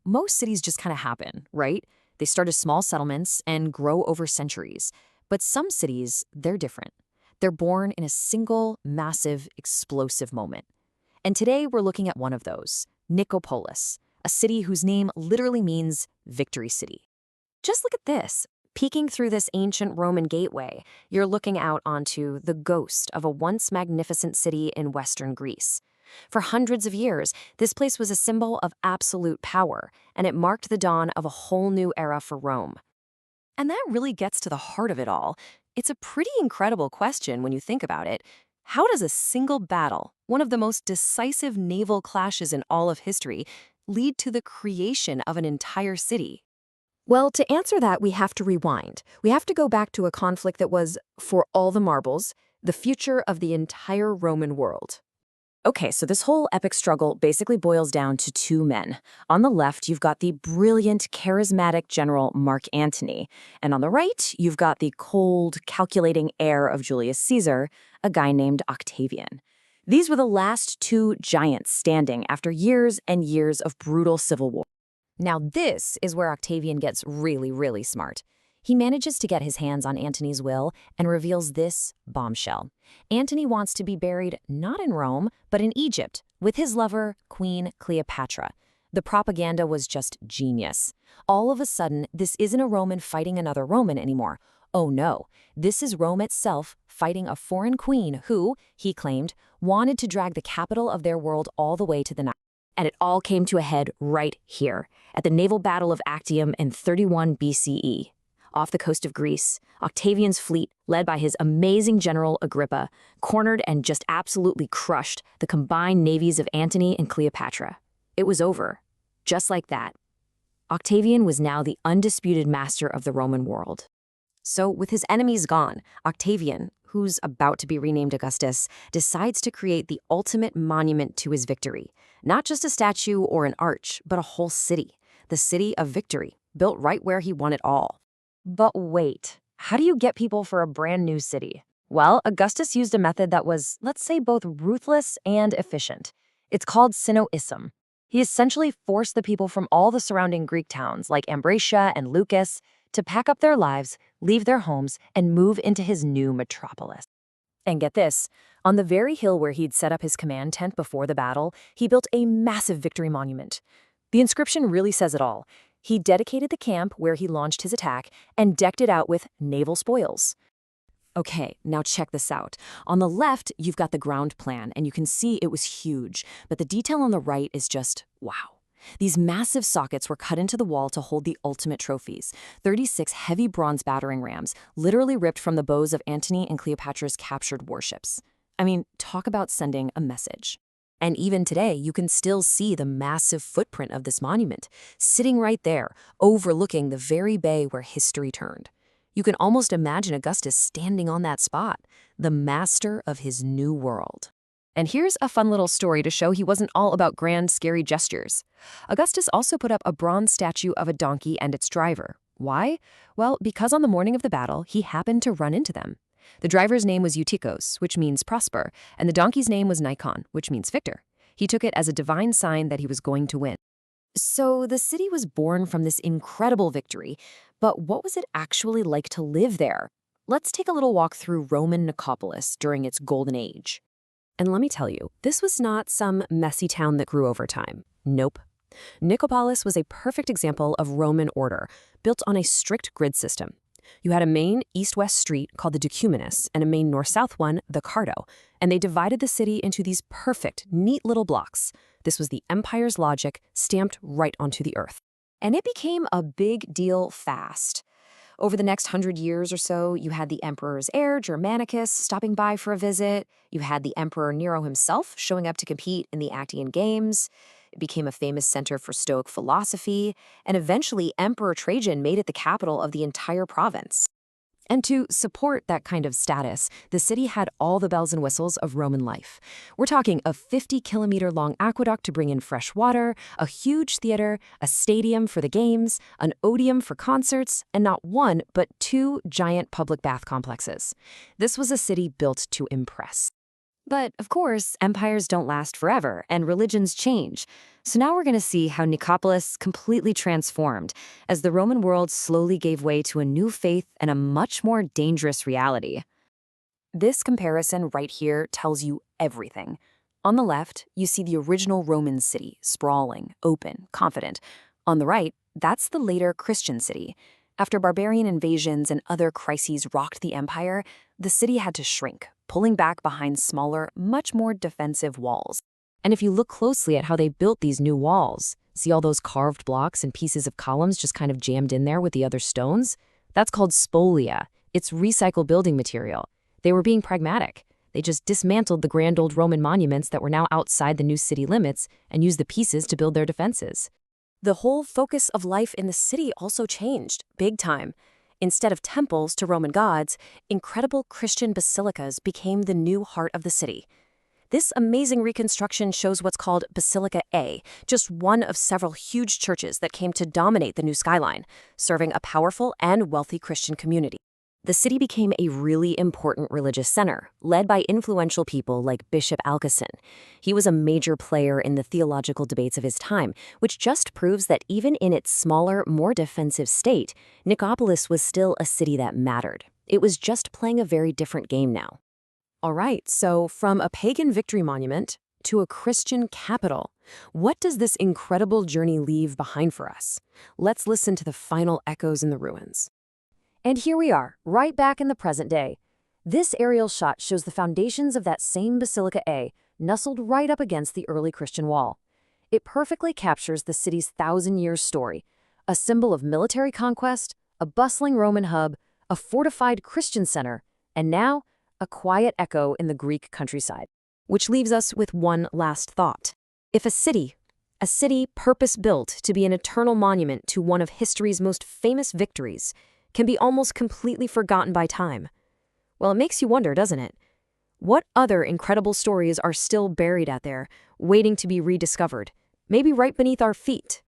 Most cities just kind of happen, right? They start as small settlements and grow over centuries. But some cities, they're different. They're born in a single, massive, explosive moment. And today we're looking at one of those, Nicopolis, a city whose name literally means victory city. Just look at this. Peeking through this ancient Roman gateway, you're looking out onto the ghost of a once magnificent city in western Greece. For hundreds of years, this place was a symbol of absolute power, and it marked the dawn of a whole new era for Rome. And that really gets to the heart of it all. It's a pretty incredible question when you think about it. How does a single battle, one of the most decisive naval clashes in all of history, lead to the creation of an entire city? Well, to answer that, we have to rewind. We have to go back to a conflict that was, for all the marbles, the future of the entire Roman world. Okay, so this whole epic struggle basically boils down to two men. On the left, you've got the brilliant, charismatic general Mark Antony, and on the right, you've got the cold, calculating heir of Julius Caesar, a guy named Octavian. These were the last two giants standing after years and years of brutal civil war. Now this is where Octavian gets really, really smart. He manages to get his hands on Antony's will and reveals this bombshell. Antony wants to be buried not in Rome, but in Egypt, with his lover, Queen Cleopatra. The propaganda was just genius. All of a sudden, this isn't a Roman fighting another Roman anymore. Oh no, this is Rome itself fighting a foreign queen who, he claimed, wanted to drag the capital of their world all the way to the Nile. And it all came to a head right here, at the naval Battle of Actium in 31 BCE. Off the coast of Greece, Octavian's fleet, led by his amazing general Agrippa, cornered and just absolutely crushed the combined navies of Antony and Cleopatra. It was over. Just like that. Octavian was now the undisputed master of the Roman world. So, with his enemies gone, Octavian, who's about to be renamed Augustus, decides to create the ultimate monument to his victory. Not just a statue or an arch, but a whole city. The city of victory, built right where he won it all. But wait, how do you get people for a brand new city? Well, Augustus used a method that was, let's say, both ruthless and efficient. It's called synoism. He essentially forced the people from all the surrounding Greek towns, like Ambracia and Lucas, to pack up their lives, leave their homes, and move into his new metropolis. And get this, on the very hill where he'd set up his command tent before the battle, he built a massive victory monument. The inscription really says it all. He dedicated the camp where he launched his attack and decked it out with naval spoils. Okay, now check this out. On the left, you've got the ground plan, and you can see it was huge, but the detail on the right is just wow. These massive sockets were cut into the wall to hold the ultimate trophies, 36 heavy bronze battering rams, literally ripped from the bows of Antony and Cleopatra's captured warships. I mean, talk about sending a message. And even today, you can still see the massive footprint of this monument, sitting right there, overlooking the very bay where history turned. You can almost imagine Augustus standing on that spot, the master of his new world. And here's a fun little story to show he wasn't all about grand, scary gestures. Augustus also put up a bronze statue of a donkey and its driver. Why? Well, because on the morning of the battle, he happened to run into them. The driver's name was Eutychus, which means prosper, and the donkey's name was Nikon, which means victor. He took it as a divine sign that he was going to win. So the city was born from this incredible victory, but what was it actually like to live there? Let's take a little walk through Roman Nicopolis during its golden age. And let me tell you, this was not some messy town that grew over time. Nope. Nicopolis was a perfect example of Roman order, built on a strict grid system. You had a main east-west street called the Decumanus and a main north-south one, the Cardo, and they divided the city into these perfect, neat little blocks. This was the empire's logic stamped right onto the earth. And it became a big deal fast. Over the next 100 years or so, you had the emperor's heir, Germanicus, stopping by for a visit. You had the emperor Nero himself showing up to compete in the Actian Games. It became a famous center for Stoic philosophy, and eventually Emperor Trajan made it the capital of the entire province. And to support that kind of status, the city had all the bells and whistles of Roman life. We're talking a 50-kilometer-long aqueduct to bring in fresh water, a huge theater, a stadium for the games, an odeum for concerts, and not one, but two giant public bath complexes. This was a city built to impress. But, of course, empires don't last forever, and religions change. So now we're going to see how Nicopolis completely transformed as the Roman world slowly gave way to a new faith and a much more dangerous reality. This comparison right here tells you everything. On the left, you see the original Roman city, sprawling, open, confident. On the right, that's the later Christian city. After barbarian invasions and other crises rocked the empire, the city had to shrink, pulling back behind smaller, much more defensive walls. And if you look closely at how they built these new walls, see all those carved blocks and pieces of columns just kind of jammed in there with the other stones? That's called spolia. It's recycled building material. They were being pragmatic. They just dismantled the grand old Roman monuments that were now outside the new city limits and used the pieces to build their defenses. The whole focus of life in the city also changed, big time. Instead of temples to Roman gods, incredible Christian basilicas became the new heart of the city. This amazing reconstruction shows what's called Basilica A, just one of several huge churches that came to dominate the new skyline, serving a powerful and wealthy Christian community. The city became a really important religious center, led by influential people like Bishop Alcuin. He was a major player in the theological debates of his time, which just proves that even in its smaller, more defensive state, Nicopolis was still a city that mattered. It was just playing a very different game now. All right, so from a pagan victory monument to a Christian capital, what does this incredible journey leave behind for us? Let's listen to the final echoes in the ruins. And here we are, right back in the present day. This aerial shot shows the foundations of that same Basilica A, nestled right up against the early Christian wall. It perfectly captures the city's thousand-year story, a symbol of military conquest, a bustling Roman hub, a fortified Christian center, and now, a quiet echo in the Greek countryside. Which leaves us with one last thought. If a city purpose-built to be an eternal monument to one of history's most famous victories, can be almost completely forgotten by time, well, it makes you wonder, doesn't it? What other incredible stories are still buried out there, waiting to be rediscovered, maybe right beneath our feet?